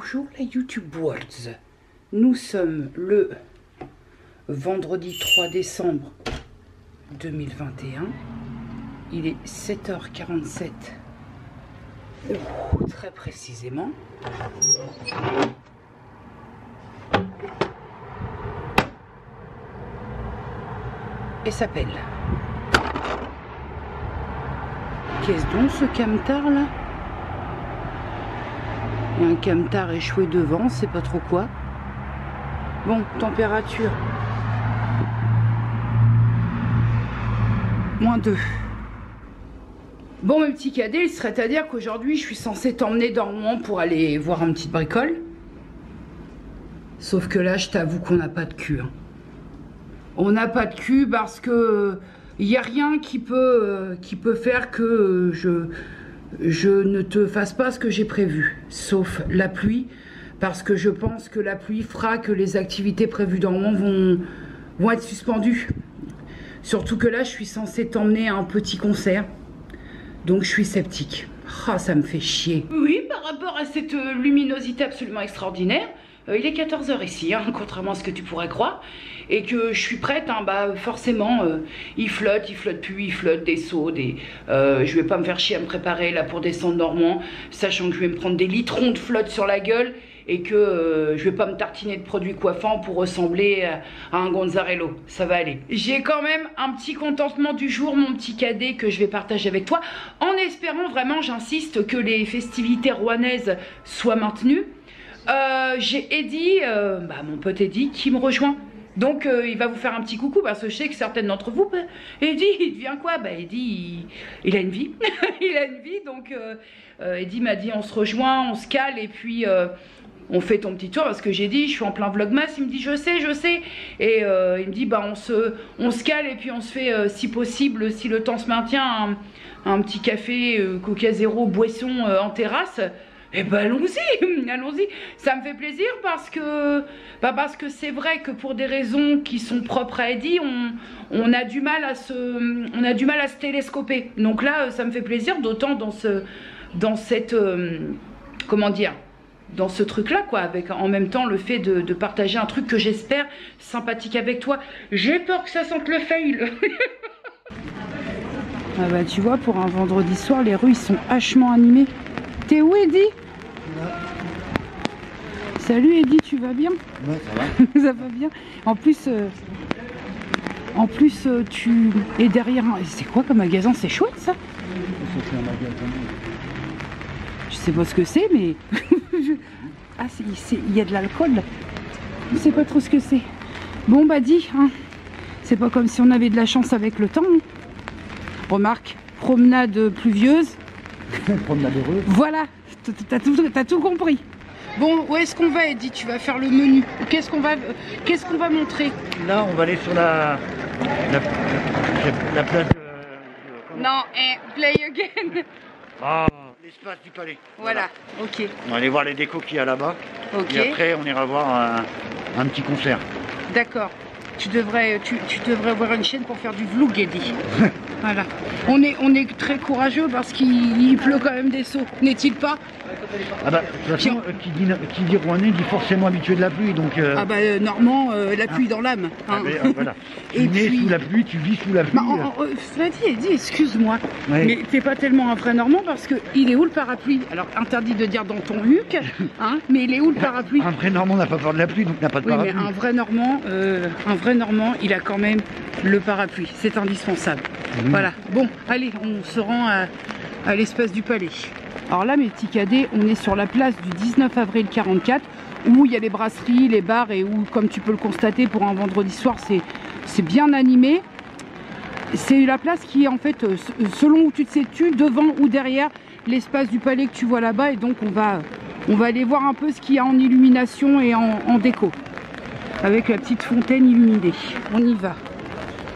Bonjour les YouTube Worlds. Nous sommes le vendredi 3 décembre 2021. Il est 7h47. Très précisément. Et s'appelle. Qu'est-ce donc ce camtar là? Il y a un camtar échoué devant, c'est pas trop quoi. Bon, température. -2. Bon, mes petits cadets, il serait à dire qu'aujourd'hui, je suis censée t'emmener dans Rouen pour aller voir une petite bricole. Sauf que là, je t'avoue qu'on n'a pas de cul. Hein. On n'a pas de cul parce que il n'y a rien qui peut faire que je ne te fasse pas ce que j'ai prévu, sauf la pluie, parce que je pense que la pluie fera que les activités prévues dans le monde vont être suspendues. Surtout que là, je suis censée t'emmener à un petit concert, donc je suis sceptique. Ah, ça me fait chier. Oui, par rapport à cette luminosité absolument extraordinaire, il est 14 h ici, hein, contrairement à ce que tu pourrais croire, et que je suis prête, hein, bah forcément, il flotte plus, il flotte des seaux, je vais pas me faire chier à me préparer là pour descendre Normand, sachant que je vais me prendre des litrons de flotte sur la gueule, et que je vais pas me tartiner de produits coiffants pour ressembler à un Gonzarello, ça va aller. J'ai quand même un petit contentement du jour, mon petit cadet, que je vais partager avec toi, en espérant vraiment, j'insiste, que les festivités rouennaises soient maintenues. J'ai Eddy, mon pote Eddy, qui me rejoint. Donc il va vous faire un petit coucou parce que je sais que certaines d'entre vous, Eddy, il devient quoi? Eddy, il a une vie. Il a une vie, donc Eddy m'a dit on se rejoint, on se cale et puis on fait ton petit tour parce que j'ai dit je suis en plein vlogmas. Il me dit je sais. Et il me dit on se cale et puis on se fait si possible, si le temps se maintient, un petit café, Coca Zéro, boisson en terrasse. Eh ben allons-y, allons-y. Ça me fait plaisir parce que c'est vrai que pour des raisons qui sont propres à Eddy, on a du mal à se télescoper. Donc là, ça me fait plaisir, d'autant dans cette comment dire, dans ce truc-là, quoi, avec en même temps le fait de partager un truc que j'espère sympathique avec toi. J'ai peur que ça sente le fail. Ah bah tu vois, pour un vendredi soir, les rues ils sont hachement animées. T'es où, Eddy? Salut Eddy, tu vas bien? Ouais, ça va. Ça va bien. En plus, tu es derrière un... C'est quoi comme magasin? C'est chouette ça? C'est un magasin. Je sais pas ce que c'est, mais... Ah, il y a de l'alcool là. Je sais pas trop ce que c'est. Bon bah dis, hein. C'est pas comme si on avait de la chance avec le temps. Hein. Remarque, promenade pluvieuse. Promenade heureuse. Voilà, t'as tout compris. Bon, où est-ce qu'on va, Eddy? Tu vas faire le menu. Qu'est-ce qu'on va montrer? Là, on va aller sur la place de... Non, play again. Ah, l'espace du palais. Voilà, ok. On va aller voir les décos qu'il y a là-bas. Ok. Et après, on ira voir un petit concert. D'accord. Tu devrais avoir une chaîne pour faire du vlog, Eddy. Voilà. On est très courageux parce qu'il pleut quand même des seaux, n'est-il pas? Ah bah, de toute façon, qui dit Rouennais dit forcément habitué de la pluie, donc... Normand, la pluie dans l'âme. Hein. Voilà. Et tu nais puis... sous la pluie, tu vis sous la pluie. Cela dit, Eddy, excuse-moi, ouais. Mais t'es pas tellement un vrai Normand parce que il est où le parapluie? Alors, interdit de dire dans ton huc, hein, mais il est où le parapluie? Un vrai Normand n'a pas peur de la pluie, donc n'a pas de parapluie. Mais un vrai Normand, il a quand même le parapluie, c'est indispensable. Mmh. Voilà, bon, allez, on se rend à l'espace du palais. Alors là, mes petits cadets, on est sur la place du 19 avril 44, où il y a les brasseries, les bars, et où, comme tu peux le constater, pour un vendredi soir, c'est bien animé. C'est la place qui est en fait, selon où tu te situes, devant ou derrière l'espace du palais que tu vois là-bas, et donc on va aller voir un peu ce qu'il y a en illumination et en déco, avec la petite fontaine illuminée. On y va.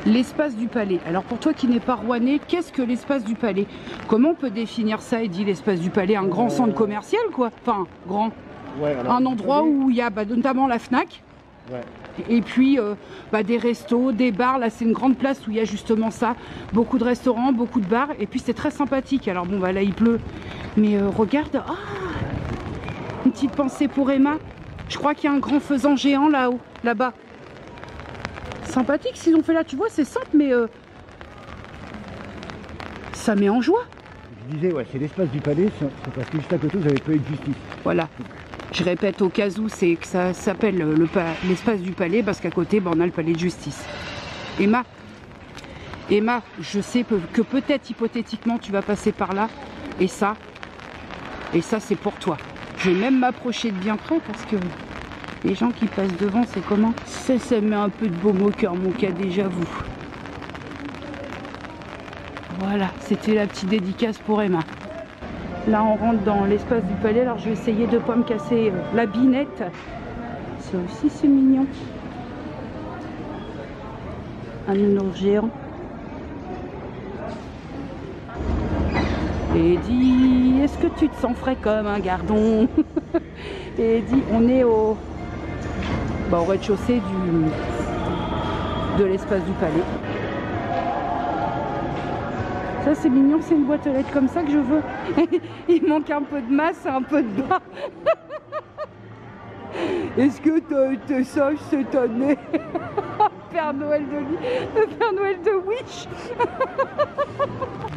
L'espace du palais. Alors pour toi qui n'es pas rouennais, qu'est-ce que l'espace du palais? Comment on peut définir ça, Eddy, l'espace du palais? Un grand centre commercial, quoi? Enfin, grand. Ouais, alors, un endroit où il y a notamment la Fnac. Ouais. Et puis des restos, des bars. Là c'est une grande place où il y a justement ça. Beaucoup de restaurants, beaucoup de bars. Et puis c'est très sympathique. Alors bon, là il pleut. Mais regarde. Oh, Une petite pensée pour Emma. Je crois qu'il y a un grand faisan géant là-haut, là-bas. Sympathique s'ils ont fait là, tu vois, c'est simple, mais ça met en joie. Je disais, ouais, c'est l'espace du palais, c'est parce que juste à côté, vous avez palais de justice. Voilà. Je répète au cas où, c'est que ça s'appelle l'espace du palais, parce qu'à côté, ben, on a le palais de justice. Emma, je sais que peut-être hypothétiquement, tu vas passer par là, et ça c'est pour toi. Je vais même m'approcher de bien près, parce que les gens qui passent devant, c'est comment? Ça met un peu de baume au cœur, mon cas, déjà vous. Voilà, c'était la petite dédicace pour Emma. Là, on rentre dans l'espace du palais. Alors, je vais essayer de ne pas me casser la binette. Ça aussi, c'est mignon. Un nounours géant. Et dit, est-ce que tu te sens frais comme un gardon? Et dit, on est au rez-de-chaussée de l'espace du palais. Ça c'est mignon, c'est une boîte aux lettres comme ça que je veux. Il manque un peu de masse et un peu de bas. Est-ce que tu as été sage cette année? Père Noël de Wish.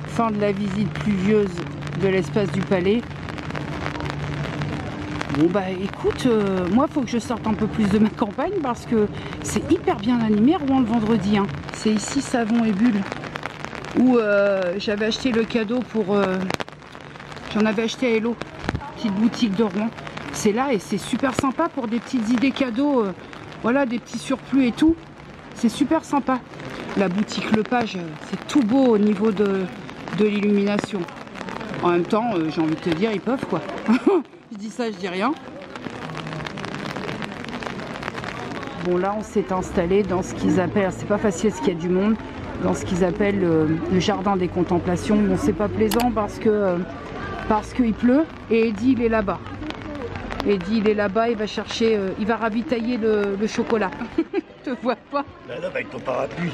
Fin de la visite pluvieuse de l'espace du palais. Bon bah écoute, moi faut que je sorte un peu plus de ma campagne parce que c'est hyper bien animé Rouen le vendredi. Hein. C'est ici Savon et Bulle où j'avais acheté le cadeau pour... j'en avais acheté à Hello, petite boutique de Rouen. C'est là et c'est super sympa pour des petites idées cadeaux, voilà, des petits surplus et tout. C'est super sympa. La boutique Lepage, c'est tout beau au niveau de l'illumination. En même temps, j'ai envie de te dire, ils peuvent quoi. Je dis ça, je dis rien. Bon là, on s'est installé dans ce qu'ils appellent, c'est pas facile parce qu'il y a du monde, dans ce qu'ils appellent le jardin des contemplations. Bon, c'est pas plaisant parce qu'il pleut et Eddie il est là-bas. Eddie il est là-bas, il va chercher, il va ravitailler le chocolat. Je te vois pas. Là, avec ton parapluie.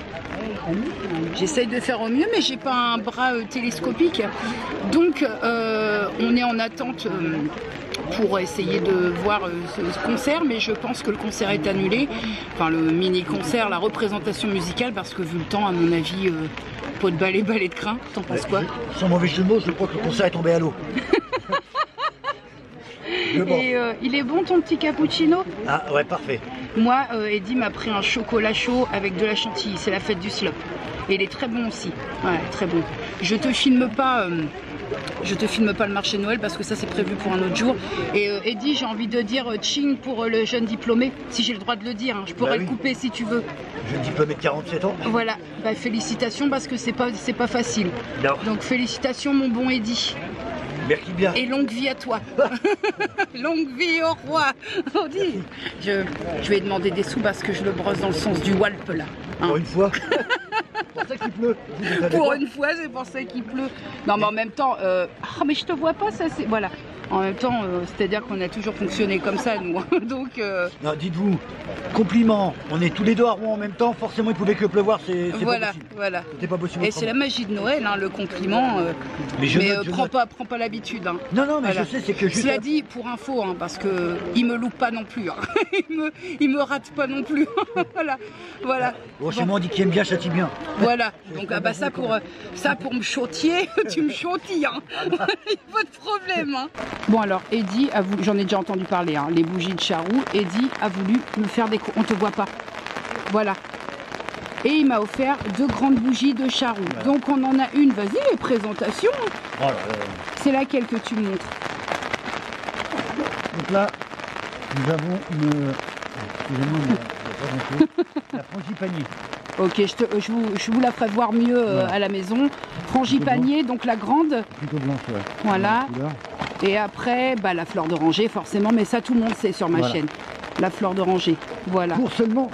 J'essaye de faire au mieux, mais j'ai pas un bras télescopique. Donc, on est en attente pour essayer de voir ce concert, mais je pense que le concert est annulé. Enfin, le mini-concert, la représentation musicale, parce que vu le temps, à mon avis, pot de balai, balai de crin. T'en penses quoi? Sans mauvais jeu de mots, je crois que le concert est tombé à l'eau. Et il est bon ton petit cappuccino? Ah ouais, parfait. Moi, Eddie m'a pris un chocolat chaud avec de la chantilly. C'est la fête du slop. Et il est très bon aussi. Ouais, très bon. Je te filme pas le marché de Noël parce que ça c'est prévu pour un autre jour. Et Eddie, j'ai envie de dire tching pour le jeune diplômé, si j'ai le droit de le dire. Hein. Je pourrais le couper si tu veux. Jeune diplômé de 47 ans. Voilà. Bah, félicitations parce que c'est pas facile. Non. Donc félicitations mon bon Eddie. Merci bien. Et longue vie à toi. Longue vie au roi. On dit. Je vais demander des sous parce que je le brosse dans le sens du Walp là. Hein. Pour une fois. C'est pour ça qu'il pleut. Pour une fois, c'est pour ça qu'il pleut. Non, mais en même temps, oh, mais je te vois pas, ça c'est. Voilà. En même temps, c'est-à-dire qu'on a toujours fonctionné comme ça, nous. Donc. Non, dites-vous, compliment. On est tous les deux à Rouen en même temps. Forcément, il pouvait que pleuvoir. C'est voilà, pas possible. Voilà. C'est pas possible. Et c'est la magie de Noël, hein, le compliment. Mais prends pas l'habitude. Hein. Non, mais voilà. Je sais, c'est que juste. Cela dit, pour info, hein, parce que il me loupe pas non plus. Hein. il me rate pas non plus. Voilà. Bon, chez moi, on dit qu'il aime bien, châtie bien. Voilà. Donc ça pour me chautier, tu me chautilles. Hein. Il n'y a pas de problème. Hein. Bon alors, Eddie a voulu, j'en ai déjà entendu parler, hein, les bougies de Charroux. Eddie a voulu me faire des... On te voit pas. Voilà. Et il m'a offert 2 grandes bougies de Charroux. Voilà. Donc on en a une, vas-y, les présentations. Oh là là. C'est laquelle que tu montres? Donc là, nous avons une... Excusez-moi, la frangipanier. Ok, je vous la ferai voir mieux à la maison. Frangipanier, donc la grande. Plutôt blanche, ouais. Voilà. Et après, bah, la fleur d'oranger, forcément, mais ça tout le monde sait sur ma chaîne. La fleur d'oranger, voilà. Pour seulement...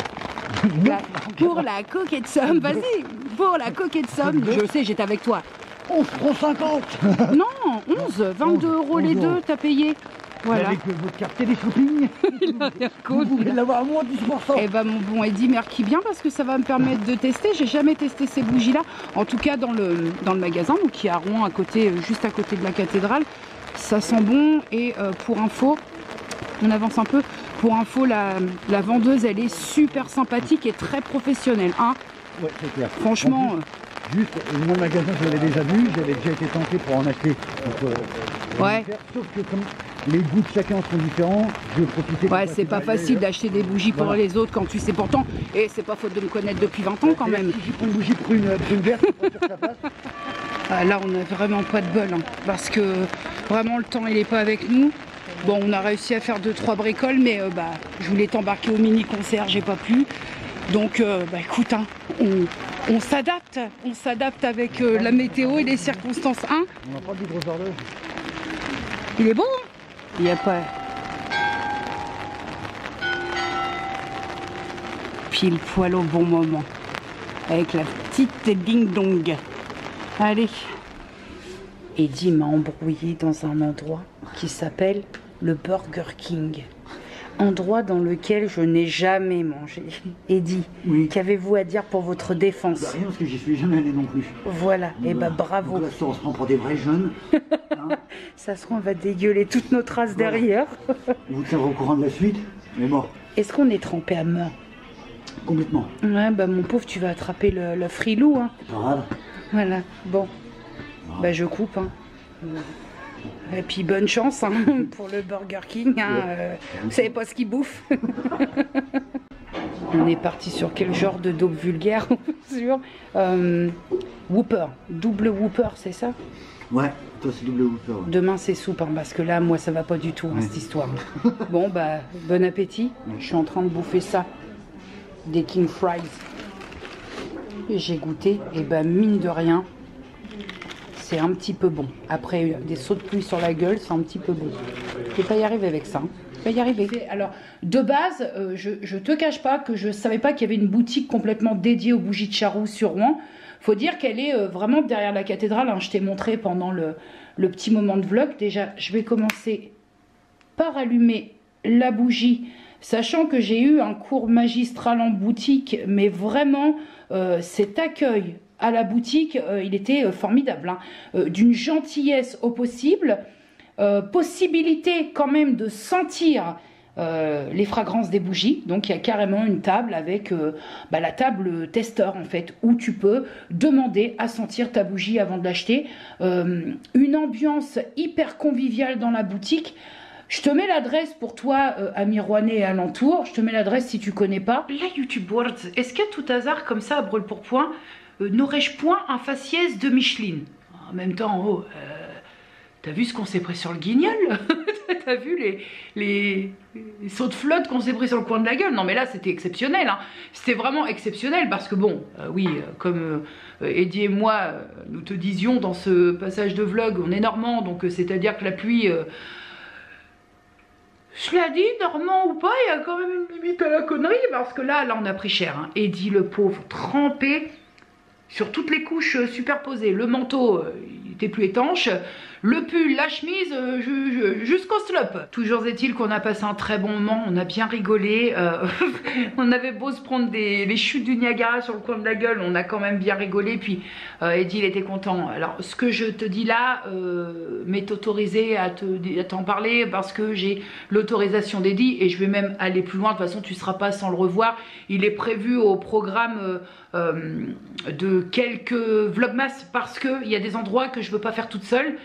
pour la coquette somme, vas-y, pour la coquette somme. Je sais, j'étais avec toi. 11,50 €. Non, 11, 22 € les deux, t'as payé. Voilà. Avec votre carte télé-shopping, vous pouvez l'avoir à moins 10%. Eh ben mon bon Eddie, merci bien parce que ça va me permettre de tester. J'ai jamais testé ces bougies-là, en tout cas dans le magasin, donc qui est à Rouen, juste à côté de la cathédrale. Ça sent bon et pour info, On avance un peu. Pour info, la vendeuse, elle est super sympathique et très professionnelle. Hein, Ouais, c'est clair. franchement... Juste, mon magasin, je l'avais déjà vu, j'avais déjà été tenté pour en acheter. Ouais. Sauf que comme les goûts de chacun sont différents, je profitais. Ouais, c'est pas facile d'acheter des bougies pour les autres quand tu sais pourtant. Et c'est pas faute de me connaître depuis 20 ans quand même. Si je prends une bougie prune verte, c'est pas sûr que ça passe. Ah, là, on a vraiment pas de bol. Hein, parce que vraiment, le temps, il est pas avec nous. Bon, on a réussi à faire 2-3 bricoles, mais je voulais t'embarquer au mini-concert, j'ai pas pu. Donc, écoute, hein, on s'adapte avec la météo et les circonstances. Hein, On n'a pas de gros horloge. il est beau, hein. Il n'y a pas... Pile poil au bon moment. Avec la petite ding-dong. Allez. Eddie m'a embrouillé dans un endroit qui s'appelle le Burger King. Endroit dans lequel je n'ai jamais mangé. Eddie, oui. Qu'avez-vous à dire pour votre défense? Rien, parce que j'y suis jamais allé non plus. Voilà, et bravo. Donc là, on se prend pour des vrais jeunes. Hein. Ça se trouve, on va dégueuler toutes nos traces derrière. Vous tiendrez au courant de la suite, mais bon. Est-ce qu'on est trempé à mort? Complètement. Ouais, mon pauvre, tu vas attraper le frilou. Hein. C'est pas grave. Voilà, bon. Je coupe. Hein. Et puis bonne chance hein, pour le Burger King. Hein, vous savez pas ce qu'il bouffe. On est parti sur quel genre de dope vulgaire? Sur Whopper, double Whopper, c'est ça? Ouais, toi c'est double Whopper. Ouais. Demain c'est soupe, hein, parce que là, moi, ça va pas du tout, hein, cette histoire. Bon, bon appétit. Je suis en train de bouffer ça. Des King Fries. J'ai goûté, et mine de rien, c'est un petit peu bon. Après des sauts de pluie sur la gueule, c'est un petit peu bon. Je vais pas y arriver avec ça. Hein. Je vais y arriver. Alors, de base, je te cache pas que je savais pas qu'il y avait une boutique complètement dédiée aux bougies de Charroux sur Rouen. Faut dire qu'elle est vraiment derrière la cathédrale. Hein. Je t'ai montré pendant le petit moment de vlog. Déjà, je vais commencer par allumer la bougie, sachant que j'ai eu un cours magistral en boutique, mais vraiment, cet accueil à la boutique, il était formidable, hein. D'une gentillesse au possible, possibilité quand même de sentir les fragrances des bougies. Donc il y a carrément une table avec la table testeur en fait, où tu peux demander à sentir ta bougie avant de l'acheter. Une ambiance hyper conviviale dans la boutique. Je te mets l'adresse pour toi, ami rouennais et alentour. Je te mets l'adresse si tu connais pas. La YouTube World, est-ce qu'à tout hasard, comme ça, à brûle-pourpoint, n'aurais-je point un faciès de Micheline? En même temps, t'as vu ce qu'on s'est pris sur le guignol? T'as vu les sauts de flotte qu'on s'est pris sur le coin de la gueule? Non mais là c'était exceptionnel, hein. C'était vraiment exceptionnel parce que bon, comme Eddie et moi, nous te disions dans ce passage de vlog, on est normand, donc c'est-à-dire que la pluie... Je l'ai dit, normand ou pas, il y a quand même une limite à la connerie, parce que là on a pris cher, hein. Eddie le pauvre, trempé sur toutes les couches superposées. Le manteau, il était plus étanche. Le pull, la chemise, jusqu'au slop. Toujours est-il qu'on a passé un très bon moment, on a bien rigolé. On avait beau se prendre les chutes du Niagara sur le coin de la gueule, on a quand même bien rigolé. Puis Eddie, il était content. Alors, ce que je te dis là m'est autorisé à t'en parler parce que j'ai l'autorisation d'Eddie et je vais même aller plus loin. De toute façon, tu ne seras pas sans le revoir. Il est prévu au programme de quelques vlogmas parce qu'il y a des endroits que je ne veux pas faire toute seule.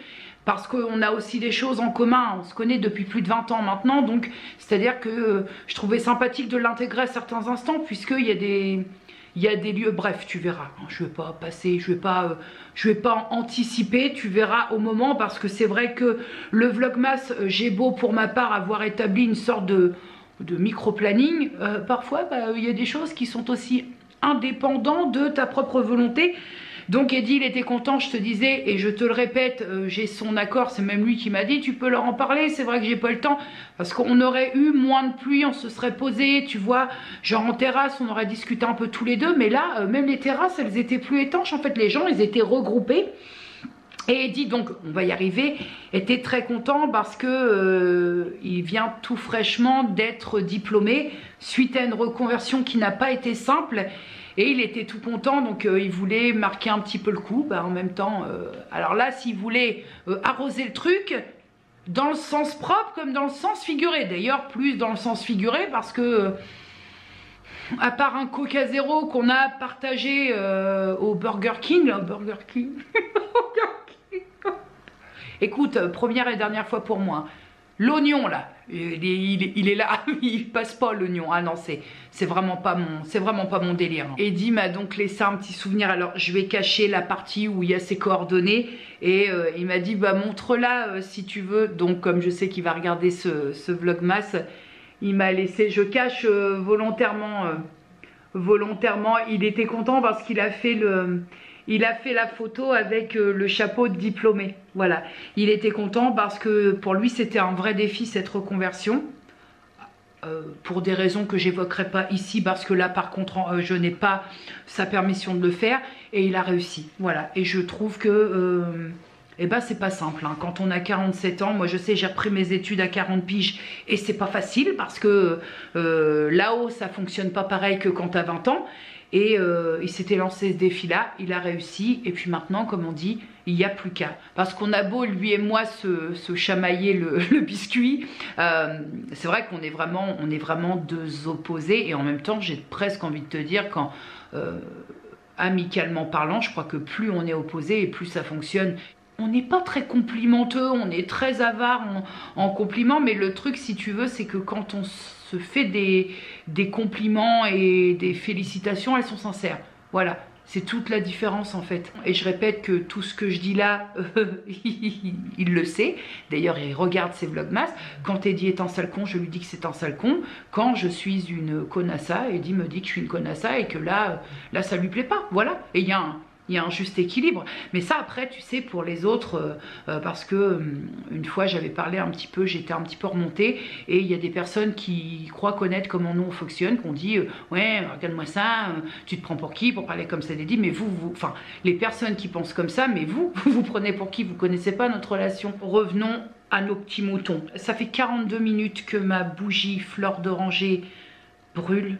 Parce qu'on a aussi des choses en commun, on se connaît depuis plus de 20 ans maintenant, donc c'est-à-dire que je trouvais sympathique de l'intégrer à certains instants, puisqu'il y a des lieux, bref, tu verras, je ne vais pas passer, je vais pas anticiper, tu verras au moment, parce que c'est vrai que le vlogmas, j'ai beau pour ma part avoir établi une sorte de micro-planning, parfois il y a des choses qui sont aussi indépendantes de ta propre volonté. Donc Eddie, il était content, je te disais, et je te le répète, j'ai son accord, c'est même lui qui m'a dit, tu peux leur en parler, c'est vrai que j'ai pas le temps, parce qu'on aurait eu moins de pluie, on se serait posé, tu vois, genre en terrasse, on aurait discuté un peu tous les deux, mais là, même les terrasses, elles étaient plus étanches, en fait, les gens, ils étaient regroupés. Et Eddie, donc, on va y arriver, était très content parce que il vient tout fraîchement d'être diplômé, suite à une reconversion qui n'a pas été simple. Et il était tout content, donc il voulait marquer un petit peu le coup. En même temps, alors là, s'il voulait arroser le truc, dans le sens propre comme dans le sens figuré. D'ailleurs, plus dans le sens figuré parce que, à part un Coca Zéro qu'on a partagé au Burger King, là, Burger King. Écoute, première et dernière fois pour moi. L'oignon là, il est là, il passe pas l'oignon. Ah non, c'est vraiment pas mon délire. Eddie m'a donc laissé un petit souvenir. Alors je vais cacher la partie où il y a ses coordonnées et il m'a dit bah montre-la si tu veux. Donc comme je sais qu'il va regarder ce vlogmas, il m'a laissé. Je cache volontairement. Il était content parce qu'il a fait la photo avec le chapeau de diplômé. Voilà. Il était content parce que pour lui, c'était un vrai défi cette reconversion. Pour des raisons que j'évoquerai pas ici parce que là, par contre, je n'ai pas sa permission de le faire. Et il a réussi. Voilà. Et je trouve que... eh ben, c'est pas simple. Hein. Quand on a 47 ans, moi je sais, j'ai repris mes études à 40 piges et c'est pas facile parce que là-haut, ça fonctionne pas pareil que quand t'as 20 ans. Et il s'était lancé ce défi-là, il a réussi. Et puis maintenant, comme on dit, il n'y a plus qu'à. Parce qu'on a beau, lui et moi, se chamailler le biscuit. C'est vrai qu'on est vraiment deux opposés. Et en même temps, j'ai presque envie de te dire, amicalement parlant, je crois que plus on est opposés et plus ça fonctionne. On n'est pas très complimenteux, on est très avare en compliments, mais le truc, si tu veux, c'est que quand on se fait des compliments et des félicitations, elles sont sincères. Voilà, c'est toute la différence en fait. Et je répète que tout ce que je dis là, il le sait. D'ailleurs, il regarde ses vlogmas. Quand Eddie est un sale con, je lui dis que c'est un sale con. Quand je suis une connassa, Eddie me dit que je suis une connassa et que là ça lui plaît pas. Voilà, et il y a un juste équilibre. Mais ça après tu sais pour les autres parce que une fois j'avais parlé un petit peu, j'étais un petit peu remontée et il y a des personnes qui croient connaître comment nous on fonctionne, qu'on dit ouais regarde-moi ça, tu te prends pour qui pour parler comme ça d'Eddie, mais enfin les personnes qui pensent comme ça, mais vous prenez pour qui? Vous connaissez pas notre relation. Revenons à nos petits moutons. Ça fait 42 minutes que ma bougie fleur d'oranger brûle.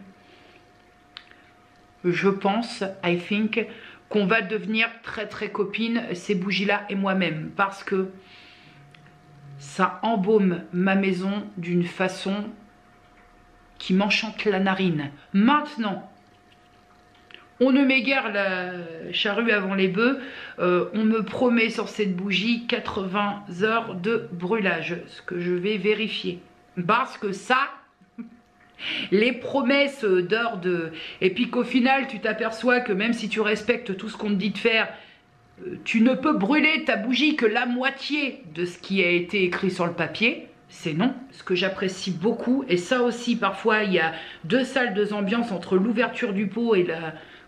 Je pense, I think, qu'on va devenir très très copines, ces bougies-là et moi-même, parce que ça embaume ma maison d'une façon qui m'enchante la narine. Maintenant, on ne met guère la charrue avant les bœufs, on me promet sur cette bougie 80 heures de brûlage, ce que je vais vérifier, parce que ça... Les promesses d'heures de... Et puis qu'au final, tu t'aperçois que même si tu respectes tout ce qu'on te dit de faire, tu ne peux brûler ta bougie que la moitié de ce qui a été écrit sur le papier. C'est non. Ce que j'apprécie beaucoup, et ça aussi, parfois, il y a deux salles, deux ambiances entre l'ouverture du pot et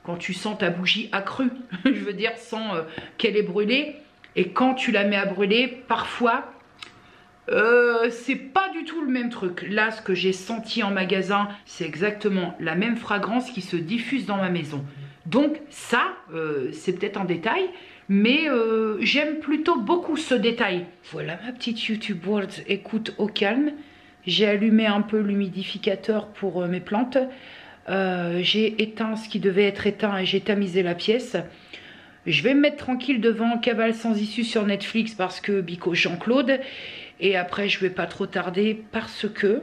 quand tu sens ta bougie accrue, je veux dire, sans qu'elle ait brûlé. Et quand tu la mets à brûler, parfois... c'est pas du tout le même truc. Là, ce que j'ai senti en magasin, c'est exactement la même fragrance qui se diffuse dans ma maison. Donc ça, c'est peut-être un détail, mais j'aime plutôt beaucoup ce détail. Voilà ma petite YouTube World, écoute au calme. J'ai allumé un peu l'humidificateur pour mes plantes. J'ai éteint ce qui devait être éteint et j'ai tamisé la pièce. Je vais me mettre tranquille devant Cavale sans issue sur Netflix parce que Bico Jean-Claude. Et après, je vais pas trop tarder parce que...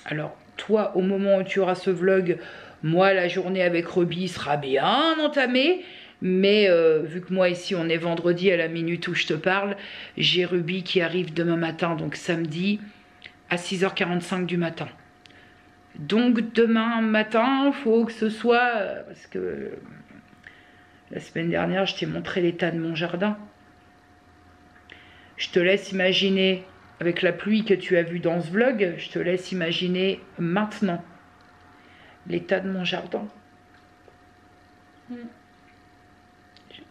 Alors, toi, au moment où tu auras ce vlog, moi, la journée avec Ruby sera bien entamée. Mais vu que moi, ici, on est vendredi à la minute où je te parle, j'ai Ruby qui arrive demain matin, donc samedi, à 6h45 du matin. Donc, demain matin, il faut que ce soit... parce que la semaine dernière, je t'ai montré l'état de mon jardin. Je te laisse imaginer... Avec la pluie que tu as vue dans ce vlog, je te laisse imaginer maintenant l'état de mon jardin. Je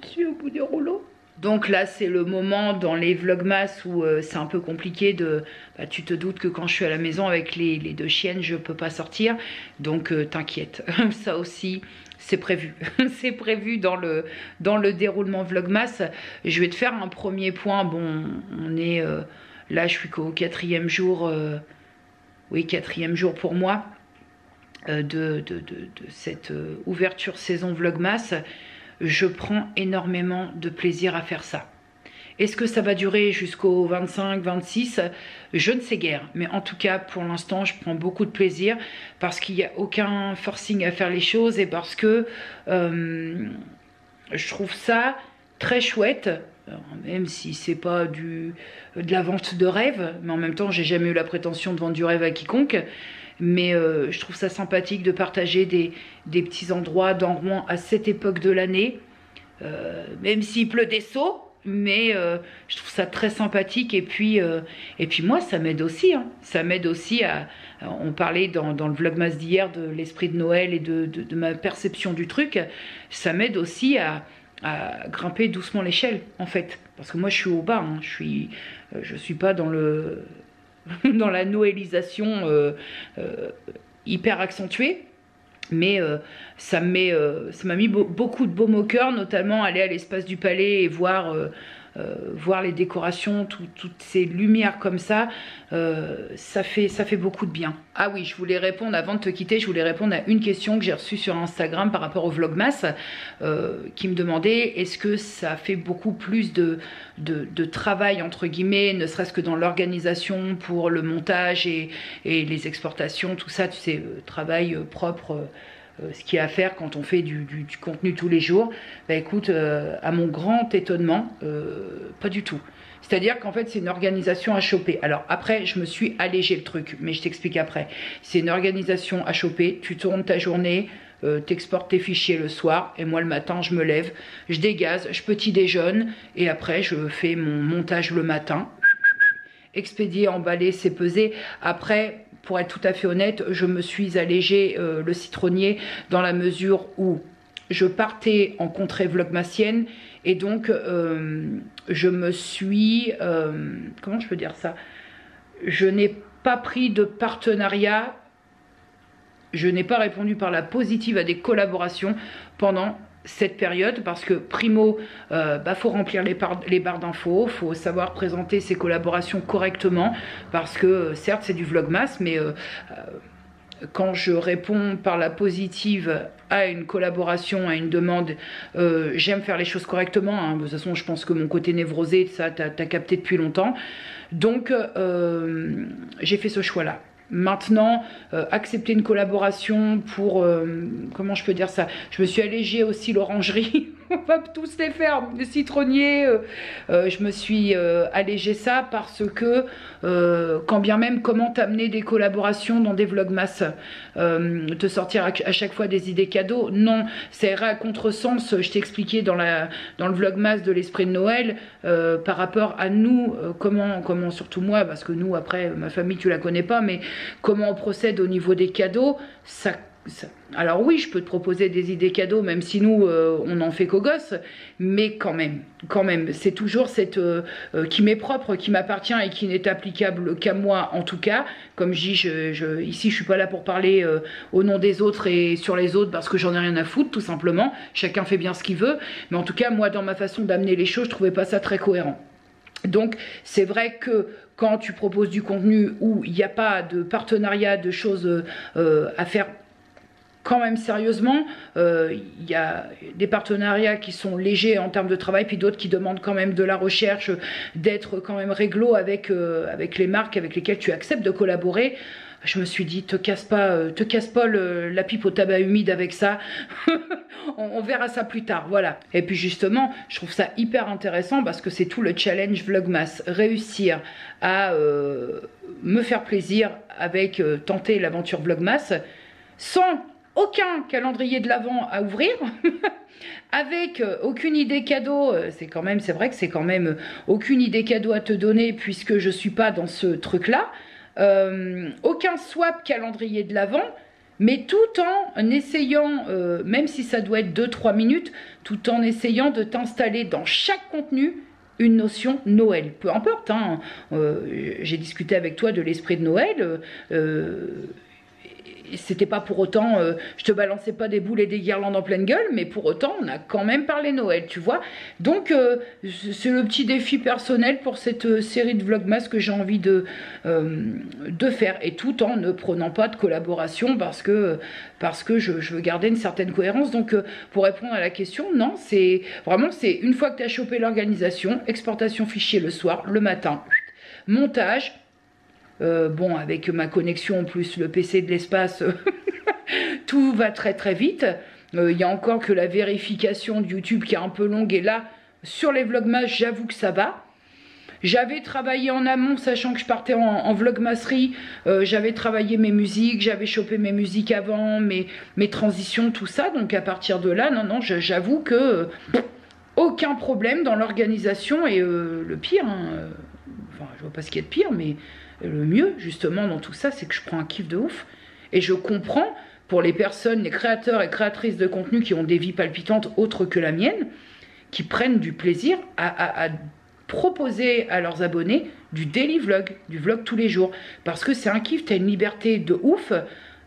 suis au bout du rouleau. Donc là, c'est le moment dans les vlogmas où c'est un peu compliqué de... Bah, tu te doutes que quand je suis à la maison avec les deux chiennes, je ne peux pas sortir. Donc t'inquiète, ça aussi... C'est prévu, c'est prévu dans le déroulement vlogmas. Je vais te faire un premier point. Bon, on est... là, je suis qu'au 4e jour, oui, 4e jour pour moi de cette ouverture saison vlogmas. Je prends énormément de plaisir à faire ça. Est-ce que ça va durer jusqu'au 25, 26? Je ne sais guère. Mais en tout cas, pour l'instant, je prends beaucoup de plaisir parce qu'il n'y a aucun forcing à faire les choses et parce que je trouve ça très chouette. Alors, même si c'est pas de la vente de rêve, mais en même temps, j'ai jamais eu la prétention de vendre du rêve à quiconque. Mais je trouve ça sympathique de partager des petits endroits dans Rouen à cette époque de l'année. Même s'il pleut des seaux, mais je trouve ça très sympathique. Et puis moi, ça m'aide aussi. Hein. Ça m'aide aussi à... On parlait dans le vlogmas d'hier de l'esprit de Noël et de ma perception du truc. Ça m'aide aussi à grimper doucement l'échelle, en fait. Parce que moi, je suis au bas. Hein. Je suis pas dans dans la noëlisation hyper accentuée. Mais ça m'a mis beaucoup de baume au cœur, notamment aller à l'espace du Palais et voir les décorations, toutes ces lumières comme ça, ça fait beaucoup de bien. Ah oui, je voulais répondre, avant de te quitter, je voulais répondre à une question que j'ai reçue sur Instagram par rapport au Vlogmas, qui me demandait est-ce que ça fait beaucoup plus de travail, entre guillemets, ne serait-ce que dans l'organisation pour le montage et les exportations, tout ça, tu sais, travail propre, ce qu'il y a à faire quand on fait du contenu tous les jours. Bah écoute, à mon grand étonnement, pas du tout. C'est-à-dire qu'en fait, c'est une organisation à choper. Alors après, je me suis allégé le truc, mais je t'explique après. C'est une organisation à choper, tu tournes ta journée, t'exportes tes fichiers le soir, et moi le matin, je me lève, je dégaze, je petit déjeune, et après, je fais mon montage le matin. Expédier, emballer, c'est peser. Après, pour être tout à fait honnête, je me suis allégé le citronnier dans la mesure où je partais en contrée vlogmasienne et donc je me suis... comment je peux dire ça? Je n'ai pas pris de partenariat, je n'ai pas répondu par la positive à des collaborations pendant cette période parce que primo, faut remplir les barres d'infos, faut savoir présenter ses collaborations correctement parce que certes c'est du vlogmas, mais quand je réponds par la positive à une collaboration, à une demande, j'aime faire les choses correctement. Hein. De toute façon, je pense que mon côté névrosé, ça, t'as capté depuis longtemps. Donc, j'ai fait ce choix-là. Maintenant, accepter une collaboration pour... comment je peux dire ça? Je me suis allégée aussi l'orangerie. On va tous les faire. Le citronnier, je me suis allégée ça parce que quand bien même, comment t'amener des collaborations dans des vlogmas, te sortir à chaque fois des idées cadeaux? Non, ça irait à contresens. Je t'ai expliqué dans le vlogmas de l'esprit de Noël par rapport à nous, comment surtout moi, parce que nous, après, ma famille, tu la connais pas, mais comment on procède au niveau des cadeaux, alors oui, je peux te proposer des idées cadeaux, même si nous, on n'en fait qu'aux gosses, mais quand même, c'est toujours cette qui m'est propre, qui m'appartient et qui n'est applicable qu'à moi, en tout cas. Comme je dis, ici, je suis pas là pour parler au nom des autres et sur les autres, parce que j'en ai rien à foutre, tout simplement. Chacun fait bien ce qu'il veut, mais en tout cas, moi, dans ma façon d'amener les choses, je trouvais pas ça très cohérent. Donc, c'est vrai que quand tu proposes du contenu où il n'y a pas de partenariat, de choses à faire quand même sérieusement, il y a des partenariats qui sont légers en termes de travail, puis d'autres qui demandent quand même de la recherche, d'être quand même réglo avec les marques avec lesquelles tu acceptes de collaborer. Je me suis dit, te casse pas la pipe au tabac humide avec ça. on verra ça plus tard, voilà. Et puis justement, je trouve ça hyper intéressant parce que c'est tout le challenge Vlogmas. Réussir à me faire plaisir avec tenter l'aventure Vlogmas sans aucun calendrier de l'Avent à ouvrir, avec aucune idée cadeau, c'est vrai que c'est quand même aucune idée cadeau à te donner puisque je suis pas dans ce truc-là. Aucun swap calendrier de l'Avent, mais tout en essayant, même si ça doit être 2-3 minutes, tout en essayant de t'installer dans chaque contenu une notion Noël. Peu importe, hein, j'ai discuté avec toi de l'esprit de Noël, c'était pas pour autant, je te balançais pas des boules et des guirlandes en pleine gueule, mais pour autant, on a quand même parlé Noël, tu vois. Donc, c'est le petit défi personnel pour cette série de Vlogmas que j'ai envie de faire, et tout en ne prenant pas de collaboration parce que je veux garder une certaine cohérence. Donc, pour répondre à la question, non, c'est vraiment, c'est une fois que tu as chopé l'organisation, exportation fichier le soir, le matin, montage. Bon, avec ma connexion en plus, le PC de l'espace, tout va très très vite. Il y a encore que la vérification de YouTube qui est un peu longue. Et là, sur les Vlogmas, j'avoue que ça va. J'avais travaillé en amont, sachant que je partais en vlogmasserie. J'avais travaillé mes musiques, j'avais chopé mes musiques avant, mes transitions, tout ça. Donc à partir de là, non, j'avoue que aucun problème dans l'organisation. Et le pire, enfin, je vois pas ce qu'il y a de pire, mais... le mieux, justement, dans tout ça, c'est que je prends un kiff de ouf. Et je comprends, pour les personnes, les créateurs et créatrices de contenu qui ont des vies palpitantes autres que la mienne, qui prennent du plaisir à proposer à leurs abonnés du daily vlog, du vlog tous les jours. Parce que c'est un kiff, tu as une liberté de ouf.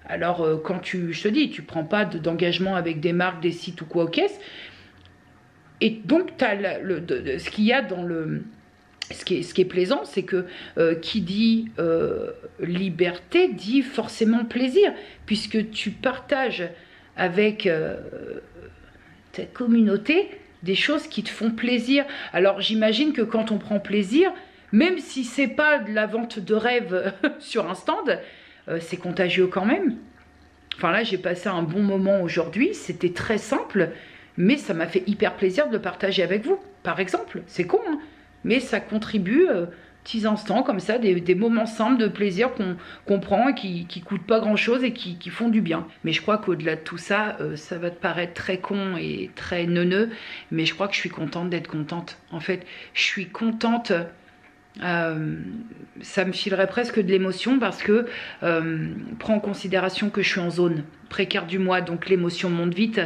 Alors, quand je te dis, tu prends pas d'engagement avec des marques, des sites ou quoi aux caisses. Et donc, tu as ce qu'il y a dans le... Ce qui est plaisant, c'est que qui dit liberté dit forcément plaisir, puisque tu partages avec ta communauté des choses qui te font plaisir. Alors j'imagine que quand on prend plaisir, même si c'est pas de la vente de rêve sur un stand, c'est contagieux quand même. Enfin là, j'ai passé un bon moment aujourd'hui, c'était très simple, mais ça m'a fait hyper plaisir de le partager avec vous, par exemple. C'est con, hein, mais ça contribue, petits instants comme ça, des moments simples de plaisir qu'on prend et qui coûtent pas grand chose et qui font du bien. Mais je crois qu'au-delà de tout ça, ça va te paraître très con et très neuneux, mais je crois que je suis contente d'être contente. En fait, je suis contente, ça me filerait presque de l'émotion parce que prends en considération que je suis en zone précaire du mois, donc l'émotion monte vite.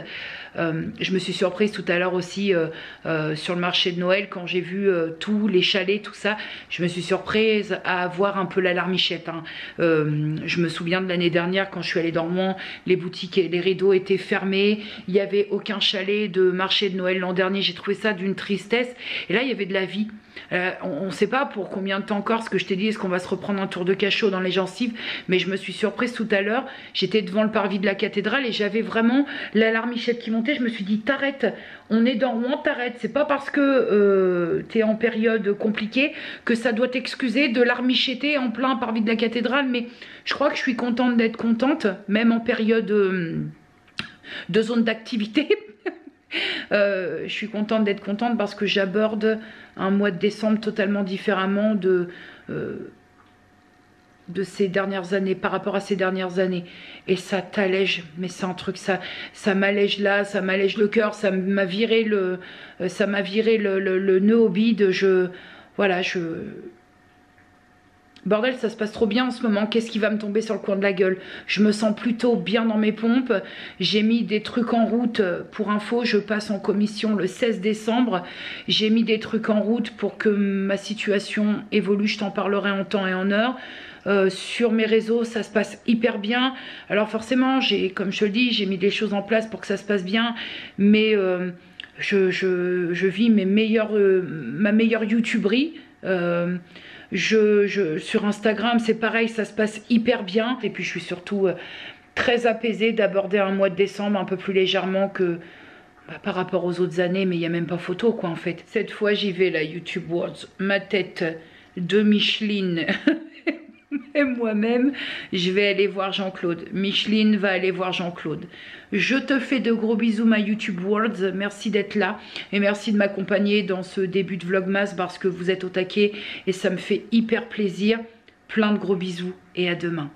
Je me suis surprise tout à l'heure aussi sur le marché de Noël quand j'ai vu tous les chalets, tout ça. Je me suis surprise à avoir un peu la larmichette, hein. Je me souviens de l'année dernière quand je suis allée dans Rouen, les boutiques et les rideaux étaient fermés, il n'y avait aucun chalet de marché de Noël l'an dernier. J'ai trouvé ça d'une tristesse, et là il y avait de la vie. On ne sait pas pour combien de temps encore, ce que je t'ai dit, est-ce qu'on va se reprendre un tour de cachot dans les gencives, mais je me suis surprise tout à l'heure. J'étais devant le parvis de la cathédrale et j'avais vraiment la larmichette qui montait. Je me suis dit, t'arrêtes, on est dans Rouen, t'arrêtes. C'est pas parce que t'es en période compliquée que ça doit t'excuser de larmichetter en plein parvis de la cathédrale, mais je crois que je suis contente d'être contente, même en période de zone d'activité. Je suis contente d'être contente parce que j'aborde un mois de décembre totalement différemment de ces dernières années, par rapport à ces dernières années, et ça t'allège, mais c'est un truc, ça m'allège là, ça m'allège le cœur, ça m'a viré le nœud au bide. Bordel, ça se passe trop bien en ce moment. Qu'est-ce qui va me tomber sur le coin de la gueule? Je me sens plutôt bien dans mes pompes. J'ai mis des trucs en route. Pour info, je passe en commission le 16 décembre. J'ai mis des trucs en route pour que ma situation évolue. Je t'en parlerai en temps et en heure. Sur mes réseaux, ça se passe hyper bien. Alors forcément, comme je te le dis, j'ai mis des choses en place pour que ça se passe bien. Mais je vis ma meilleure youtuberie. Sur Instagram, c'est pareil, ça se passe hyper bien. Et puis je suis surtout très apaisée d'aborder un mois de décembre un peu plus légèrement que par rapport aux autres années. Mais il n'y a même pas photo, quoi, en fait. Cette fois, j'y vais, la YouTube Words. Ma tête de Micheline et moi-même, je vais aller voir Jean-Claude. Micheline va aller voir Jean-Claude. Je te fais de gros bisous, ma YouTube Worlds. Merci d'être là et merci de m'accompagner dans ce début de Vlogmas parce que vous êtes au taquet et ça me fait hyper plaisir. Plein de gros bisous et à demain.